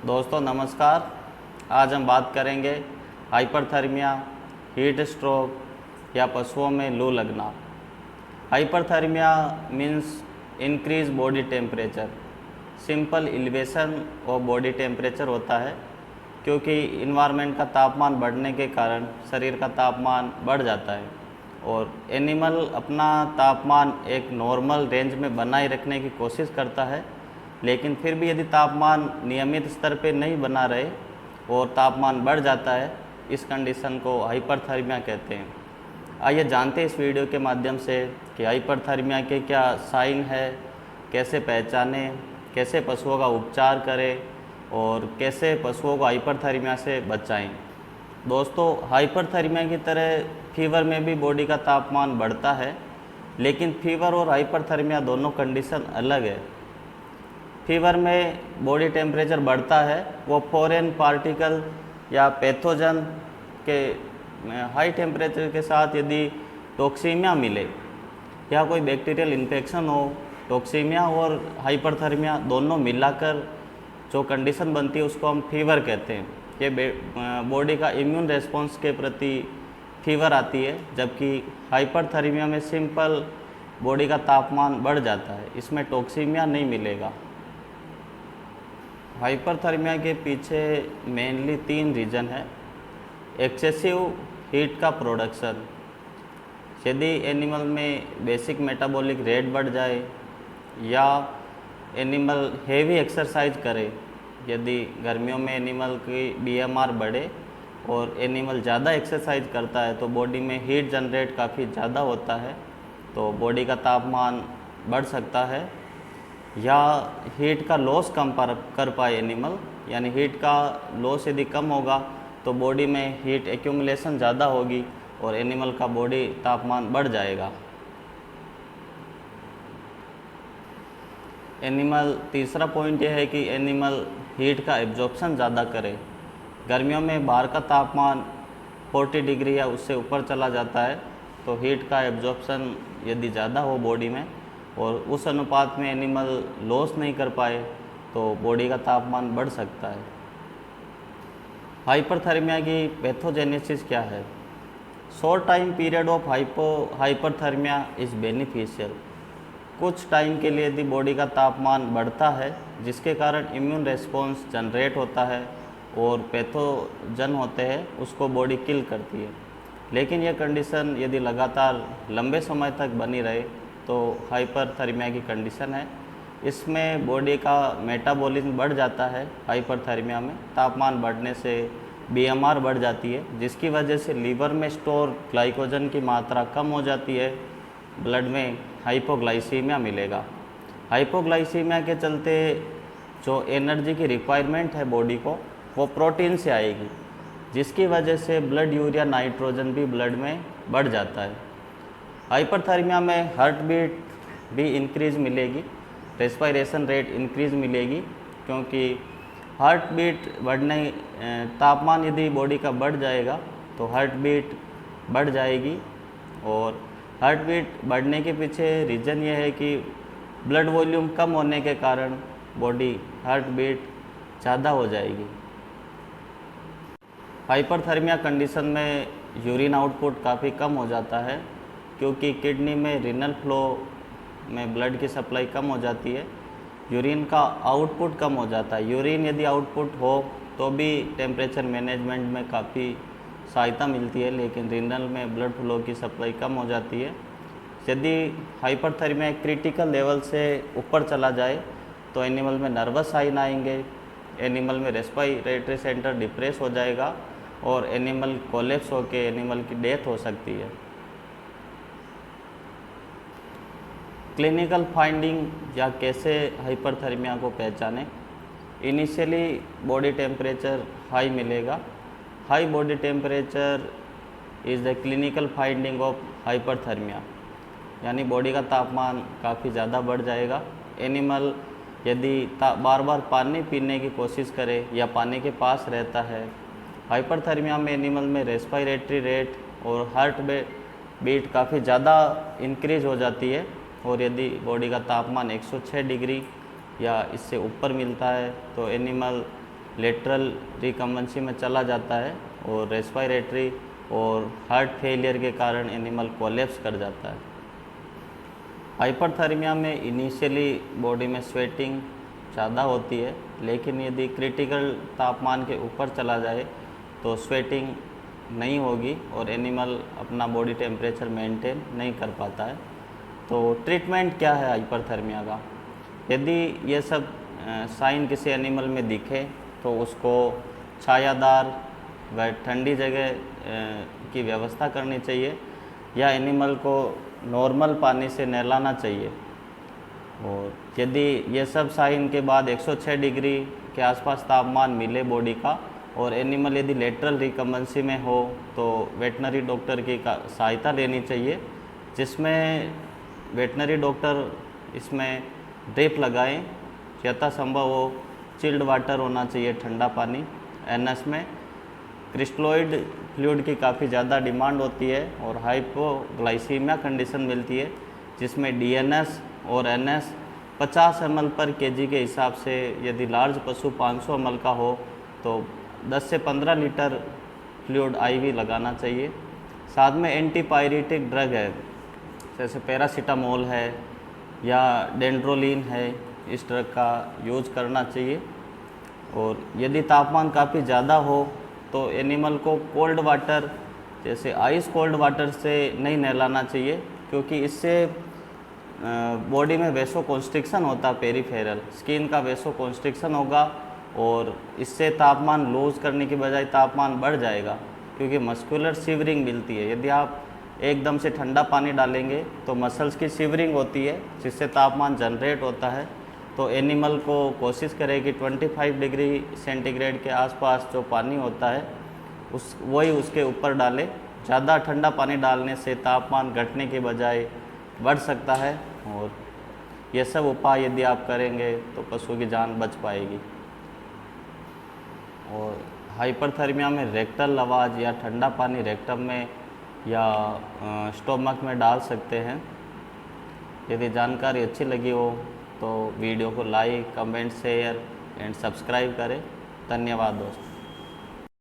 दोस्तों नमस्कार। आज हम बात करेंगे हाइपरथर्मिया, हीट स्ट्रोक या पशुओं में लू लगना। Hyperthermia means increase body temperature. Simple elevation of body temperature होता है, क्योंकि इन्वायरमेंट का तापमान बढ़ने के कारण शरीर का तापमान बढ़ जाता है और एनिमल अपना तापमान एक नॉर्मल रेंज में बनाए रखने की कोशिश करता है। लेकिन फिर भी यदि तापमान नियमित स्तर पे नहीं बना रहे और तापमान बढ़ जाता है, इस कंडीशन को हाइपरथर्मिया कहते हैं। आइए जानते हैं इस वीडियो के माध्यम से कि हाइपरथर्मिया के क्या साइन है, कैसे पहचानें, कैसे पशुओं का उपचार करें और कैसे पशुओं को हाइपरथर्मिया से बचाएं। दोस्तों, हाइपरथर्मिया की तरह फीवर में भी बॉडी का तापमान बढ़ता है, लेकिन फीवर और हाइपरथर्मिया दोनों कंडीशन अलग है। फीवर में बॉडी टेम्परेचर बढ़ता है, वो फॉरेन पार्टिकल या पैथोजन के हाई टेम्परेचर के साथ यदि टॉक्सीमिया मिले या कोई बैक्टीरियल इन्फेक्शन हो, टॉक्सीमिया और हाइपरथर्मिया दोनों मिलाकर जो कंडीशन बनती है उसको हम फीवर कहते हैं। ये बॉडी का इम्यून रेस्पॉन्स के प्रति फीवर आती है, जबकि हाइपरथर्मिया में सिंपल बॉडी का तापमान बढ़ जाता है, इसमें टॉक्सीमिया नहीं मिलेगा। हाइपरथर्मिया के पीछे मेनली 3 रीज़न है। एक्सेसिव हीट का प्रोडक्शन, यदि एनिमल में बेसिक मेटाबॉलिक रेट बढ़ जाए या एनिमल हेवी एक्सरसाइज करे, यदि गर्मियों में एनिमल की BMR बढ़े और एनिमल ज़्यादा एक्सरसाइज करता है तो बॉडी में हीट जनरेट काफ़ी ज़्यादा होता है, तो बॉडी का तापमान बढ़ सकता है। या हीट का लॉस कम कर पाए एनिमल, यानी हीट का लॉस यदि कम होगा तो बॉडी में हीट एक्यूमुलेशन ज़्यादा होगी और एनिमल का बॉडी तापमान बढ़ जाएगा। तीसरा पॉइंट यह है कि एनिमल हीट का एब्जॉर्प्शन ज़्यादा करे। गर्मियों में बाहर का तापमान 40 डिग्री या उससे ऊपर चला जाता है, तो हीट का एब्जॉर्प्शन यदि ज़्यादा हो बॉडी में और उस अनुपात में एनिमल लॉस नहीं कर पाए तो बॉडी का तापमान बढ़ सकता है। हाइपरथर्मिया की पैथोजेनेसिस क्या है? Short time period of hyperthermia is beneficial. कुछ टाइम के लिए यदि बॉडी का तापमान बढ़ता है, जिसके कारण इम्यून रेस्पॉन्स जनरेट होता है और पैथोजन होते हैं उसको बॉडी किल करती है। लेकिन यह कंडीशन यदि लगातार लंबे समय तक बनी रहे तो हाइपरथर्मिया की कंडीशन है। इसमें बॉडी का मेटाबॉलिज्म बढ़ जाता है। हाइपरथर्मिया में तापमान बढ़ने से BMR बढ़ जाती है, जिसकी वजह से लीवर में स्टोर ग्लाइकोजन की मात्रा कम हो जाती है, ब्लड में हाइपोग्लाइसीमिया मिलेगा। हाइपोग्लाइसीमिया के चलते जो एनर्जी की रिक्वायरमेंट है बॉडी को, वो प्रोटीन से आएगी, जिसकी वजह से ब्लड यूरिया नाइट्रोजन भी ब्लड में बढ़ जाता है। हाइपरथर्मिया में हार्ट बीट भी इंक्रीज मिलेगी, रेस्पिरेशन रेट इंक्रीज मिलेगी, क्योंकि हार्ट बीट बढ़ने तापमान यदि बॉडी का बढ़ जाएगा तो हार्ट बीट बढ़ जाएगी। और हार्ट बीट बढ़ने के पीछे रीज़न ये है कि ब्लड वॉल्यूम कम होने के कारण बॉडी हार्ट बीट ज़्यादा हो जाएगी। हाइपरथर्मिया कंडीशन में यूरिन आउटपुट काफ़ी कम हो जाता है, क्योंकि किडनी में रीनल फ्लो में ब्लड की सप्लाई कम हो जाती है, यूरिन का आउटपुट कम हो जाता है। यूरिन यदि आउटपुट हो तो भी टेम्परेचर मैनेजमेंट में काफ़ी सहायता मिलती है, लेकिन रीनल में ब्लड फ्लो की सप्लाई कम हो जाती है। यदि हाइपरथर्मिया क्रिटिकल लेवल से ऊपर चला जाए तो एनिमल में नर्वस साइन आएंगे, एनिमल में रेस्पिरेटरी सेंटर डिप्रेस हो जाएगा और एनिमल कोलैप्स होकर एनिमल की डेथ हो सकती है। क्लिनिकल फाइंडिंग या कैसे हाइपरथर्मिया को पहचानें? इनिशियली बॉडी टेम्परेचर हाई मिलेगा। High body temperature is the clinical finding of hyperthermia, यानी बॉडी का तापमान काफ़ी ज़्यादा बढ़ जाएगा। एनिमल यदि बार बार पानी पीने की कोशिश करे या पानी के पास रहता है, हाइपरथर्मिया में एनिमल में रेस्पिरेटरी रेट और हार्ट बीट काफ़ी ज़्यादा इंक्रीज हो जाती है। और यदि बॉडी का तापमान 106 डिग्री या इससे ऊपर मिलता है तो एनिमल लेटरल रिकम्बेंसी में चला जाता है और रेस्पिरेटरी और हार्ट फेलियर के कारण एनिमल कोलैप्स कर जाता है। हाइपरथर्मिया में इनिशियली बॉडी में स्वेटिंग ज़्यादा होती है, लेकिन यदि क्रिटिकल तापमान के ऊपर चला जाए तो स्वेटिंग नहीं होगी और एनिमल अपना बॉडी टेम्परेचर मेंटेन नहीं कर पाता है। तो ट्रीटमेंट क्या है हाइपरथर्मिया का? यदि ये सब साइन किसी एनिमल में दिखे तो उसको छायादार व ठंडी जगह की व्यवस्था करनी चाहिए या एनिमल को नॉर्मल पानी से नहलाना चाहिए। और यदि ये सब साइन के बाद 106 डिग्री के आसपास तापमान मिले बॉडी का और एनिमल यदि लेटरल रिकम्बेंसी में हो तो वेटनरी डॉक्टर की सहायता लेनी चाहिए, जिसमें वेटनरी डॉक्टर इसमें ड्रिप लगाएं। यथासंभव हो चिल्ड वाटर होना चाहिए, ठंडा पानी। एनएस में क्रिस्टलोइड फ्लूइड की काफ़ी ज़्यादा डिमांड होती है और हाइपोग्लाइसीमिया कंडीशन मिलती है, जिसमें डीएनएस और एनएस 50 ml पर केजी के हिसाब से, यदि लार्ज पशु 500 ml का हो तो 10 से 15 लीटर फ्लूइड आईवी लगाना चाहिए। साथ में एंटीपायरेटिक ड्रग है, जैसे पैरासीटामोल है या डेंड्रोलिन है, इस ड्रग का यूज करना चाहिए। और यदि तापमान काफ़ी ज़्यादा हो तो एनिमल को कोल्ड वाटर, जैसे आइस कोल्ड वाटर से नहीं नहलाना चाहिए, क्योंकि इससे बॉडी में वेसो कॉन्स्ट्रिक्शन होता है, पेरिफेरल स्किन का वेसो कॉन्स्ट्रिक्शन होगा और इससे तापमान लूज़ करने की बजाय तापमान बढ़ जाएगा, क्योंकि मस्कुलर शिवरिंग मिलती है। यदि आप एकदम से ठंडा पानी डालेंगे तो मसल्स की शिवरिंग होती है, जिससे तापमान जनरेट होता है। तो एनिमल को कोशिश करें कि 25 डिग्री सेंटीग्रेड के आसपास जो पानी होता है वही उसके ऊपर डाले। ज़्यादा ठंडा पानी डालने से तापमान घटने के बजाय बढ़ सकता है और ये सब उपाय यदि आप करेंगे तो पशु की जान बच पाएगी। और हाइपरथर्मिया में रेक्टल लवाज या ठंडा पानी रेक्टम में या स्टोमक में डाल सकते हैं। यदि जानकारी अच्छी लगी हो तो वीडियो को like, comment, share and subscribe करें। धन्यवाद दोस्तों।